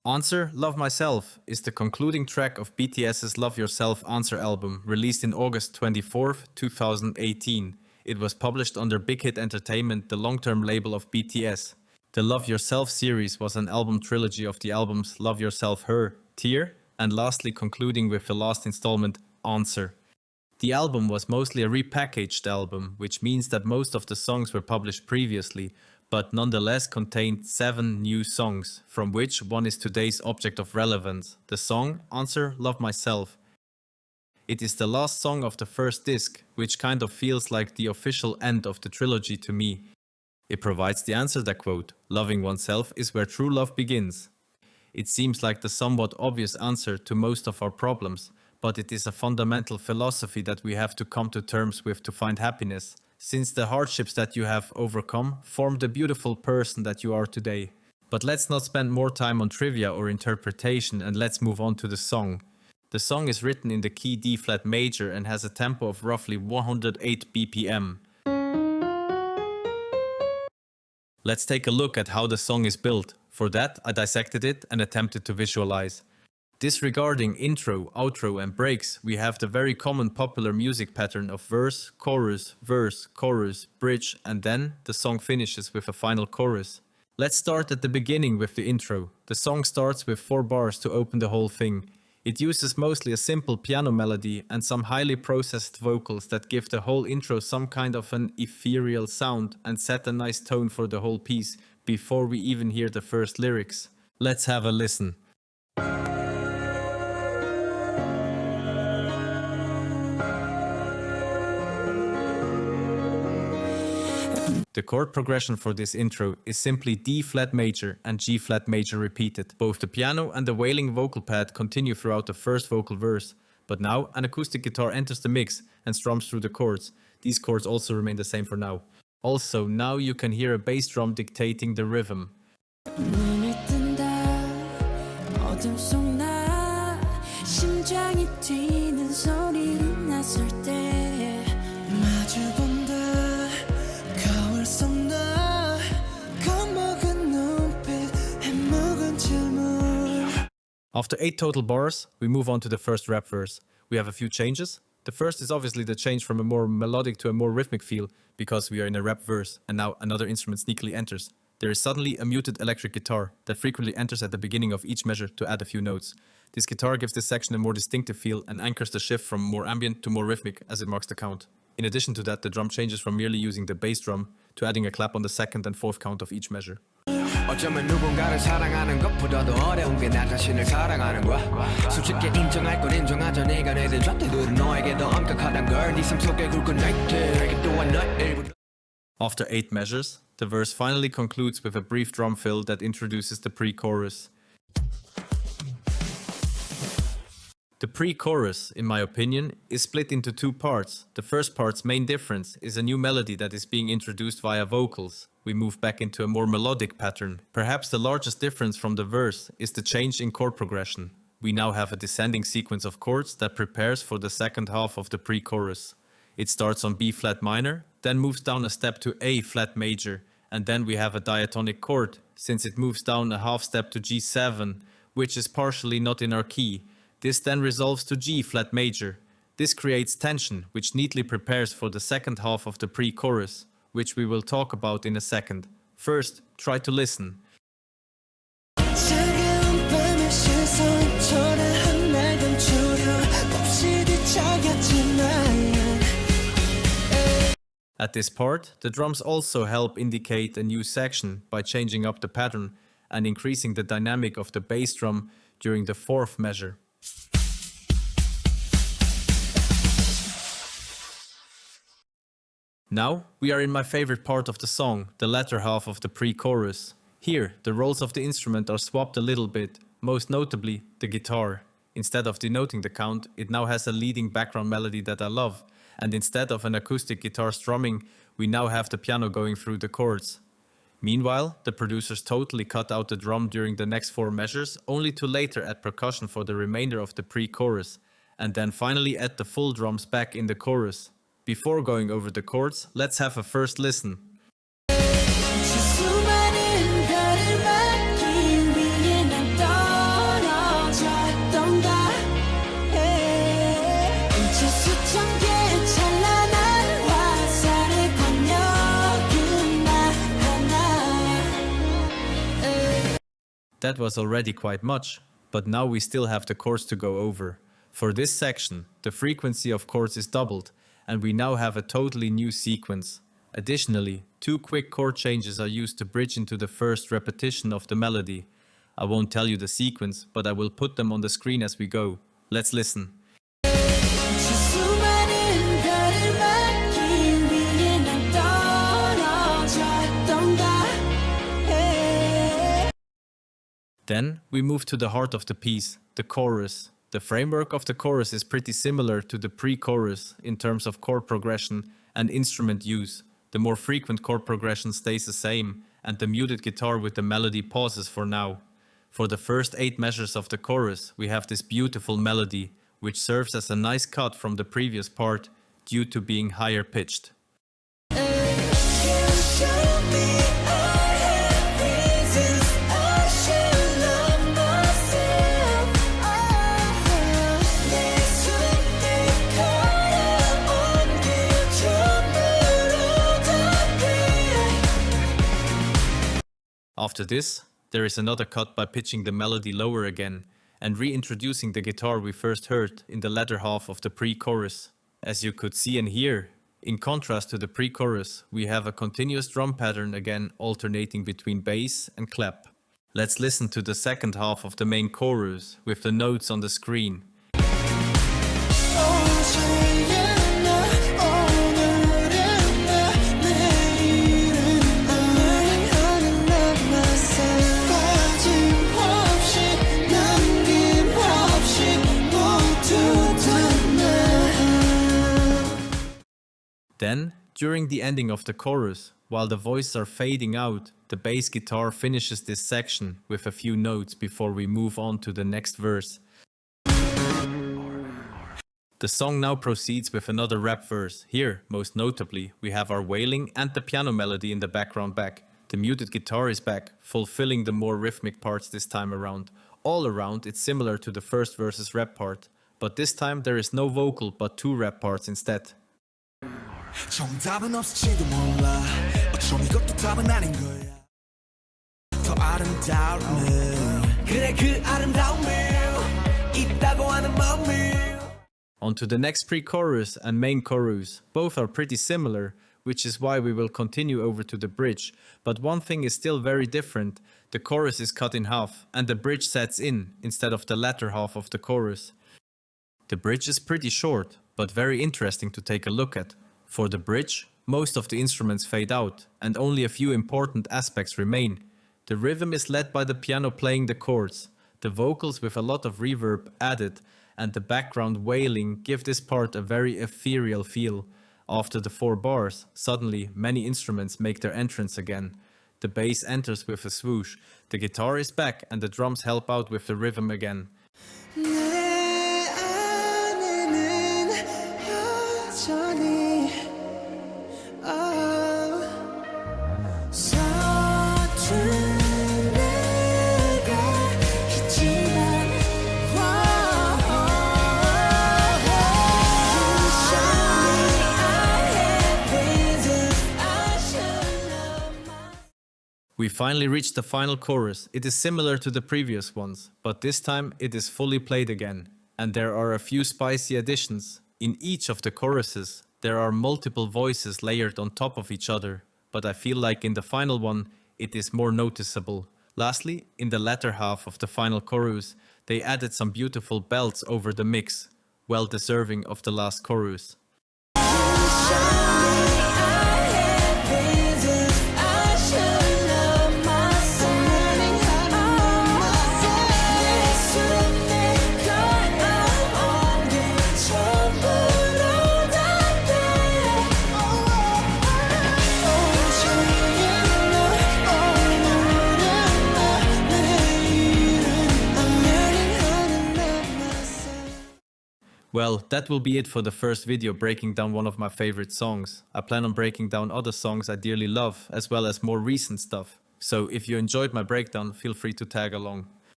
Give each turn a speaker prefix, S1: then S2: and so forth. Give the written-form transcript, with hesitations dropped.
S1: Answer, Love Myself is the concluding track of BTS's Love Yourself Answer album, released in August 24th, 2018. It was published under Big Hit Entertainment, the long-term label of BTS. The Love Yourself series was an album trilogy of the albums Love Yourself Her, Tear, and lastly concluding with the last installment, Answer. The album was mostly a repackaged album, which means that most of the songs were published previously, but nonetheless contained 7 new songs, from which one is today's object of relevance, the song Answer, Love Myself. It is the last song of the first disc, which kind of feels like the official end of the trilogy to me. It provides the answer that, quote, loving oneself is where true love begins. It seems like the somewhat obvious answer to most of our problems, but it is a fundamental philosophy that we have to come to terms with to find happiness, since the hardships that you have overcome form the beautiful person that you are today. But let's not spend more time on trivia or interpretation, and let's move on to the song. The song is written in the key D flat major and has a tempo of roughly 108 BPM. Let's take a look at how the song is built. For that, I dissected it and attempted to visualize. Disregarding intro, outro and breaks, we have the very common popular music pattern of verse, chorus, bridge, and then the song finishes with a final chorus. Let's start at the beginning with the intro. The song starts with 4 bars to open the whole thing. It uses mostly a simple piano melody and some highly processed vocals that give the whole intro some kind of an ethereal sound and set a nice tone for the whole piece before we even hear the first lyrics. Let's have a listen. The chord progression for this intro is simply D flat major and G flat major repeated. Both the piano and the wailing vocal pad continue throughout the first vocal verse, but now an acoustic guitar enters the mix and strums through the chords. These chords also remain the same for now. Also, now you can hear a bass drum dictating the rhythm. After 8 total bars, we move on to the first rap verse. We have a few changes. The first is obviously the change from a more melodic to a more rhythmic feel, because we are in a rap verse and now another instrument sneakily enters. There is suddenly a muted electric guitar that frequently enters at the beginning of each measure to add a few notes. This guitar gives this section a more distinctive feel and anchors the shift from more ambient to more rhythmic as it marks the count. In addition to that, the drum changes from merely using the bass drum to adding a clap on the second and fourth count of each measure. 어쩌면 누군가를 사랑하는 것보다도 어려운 게 나 자신을 사랑하는 거야. 솔직히 인정할 건 인정하자. 네가 내든 좌태들은 너에게 더 엄격하단 걸. 네 삶 속에 굵은 나이트 또한 너의 일부. After 8 measures, the verse finally concludes with a brief drum fill that introduces the pre-chorus. The pre-chorus, in my opinion, is split into 2 parts. The first part's main difference is a new melody that is being introduced via vocals. We move back into a more melodic pattern. Perhaps the largest difference from the verse is the change in chord progression. We now have a descending sequence of chords that prepares for the second half of the pre-chorus. It starts on B flat minor, then moves down a step to A flat major, and then we have a diatonic chord, since it moves down a half step to G7, which is partially not in our key. This then resolves to G flat major. This creates tension, which neatly prepares for the second half of the pre-chorus, which we will talk about in a second. First, try to listen. At this part, the drums also help indicate a new section by changing up the pattern and increasing the dynamic of the bass drum during the 4th measure. Now, we are in my favorite part of the song, the latter half of the pre-chorus. Here, the roles of the instrument are swapped a little bit, most notably the guitar. Instead of denoting the count, it now has a leading background melody that I love, and instead of an acoustic guitar strumming, we now have the piano going through the chords. Meanwhile, the producers totally cut out the drum during the next 4 measures, only to later add percussion for the remainder of the pre-chorus, and then finally add the full drums back in the chorus. Before going over the chords, let's have a first listen. That was already quite much, but now we still have the chords to go over. For this section, the frequency of chords is doubled, and we now have a totally new sequence. Additionally, 2 quick chord changes are used to bridge into the first repetition of the melody. I won't tell you the sequence, but I will put them on the screen as we go. Let's listen. Then we move to the heart of the piece, the chorus. The framework of the chorus is pretty similar to the pre-chorus in terms of chord progression and instrument use. The more frequent chord progression stays the same, and the muted guitar with the melody pauses for now. For the first 8 measures of the chorus, we have this beautiful melody, which serves as a nice cut from the previous part due to being higher pitched. After this, there is another cut by pitching the melody lower again and reintroducing the guitar we first heard in the latter half of the pre-chorus. As you could see and hear, in contrast to the pre-chorus, we have a continuous drum pattern again alternating between bass and clap. Let's listen to the second half of the main chorus with the notes on the screen. Then, during the ending of the chorus, while the voices are fading out, the bass guitar finishes this section with a few notes before we move on to the next verse. The song now proceeds with another rap verse. Here, most notably, we have our wailing and the piano melody in the background back. The muted guitar is back, fulfilling the more rhythmic parts this time around. All around, it's similar to the first verse's rap part, but this time there is no vocal but 2 rap parts instead. 정답은 없을지도 몰라 어쩜 이것도 답은 아닌 거야 더 아름다움은 그래 그 아름다움은 있다고 하는 마음을 On to the next pre-chorus and main chorus. Both are pretty similar, which is why we will continue over to the bridge, but one thing is still very different. The chorus is cut in half and the bridge sets in instead of the latter half of the chorus. The bridge is pretty short, but very interesting to take a look at. For the bridge, most of the instruments fade out, and only a few important aspects remain. The rhythm is led by the piano playing the chords, the vocals with a lot of reverb added, and the background wailing give this part a very ethereal feel. After the 4 bars, suddenly many instruments make their entrance again. The bass enters with a swoosh, the guitar is back and the drums help out with the rhythm again. We finally reached the final chorus. It is similar to the previous ones, but this time it is fully played again. And there are a few spicy additions. In each of the choruses, there are multiple voices layered on top of each other, but I feel like in the final one, it is more noticeable. Lastly, in the latter half of the final chorus, they added some beautiful belts over the mix, well deserving of the last chorus. Well, that will be it for the first video breaking down one of my favorite songs. I plan on breaking down other songs I dearly love, as well as more recent stuff. So if you enjoyed my breakdown, feel free to tag along.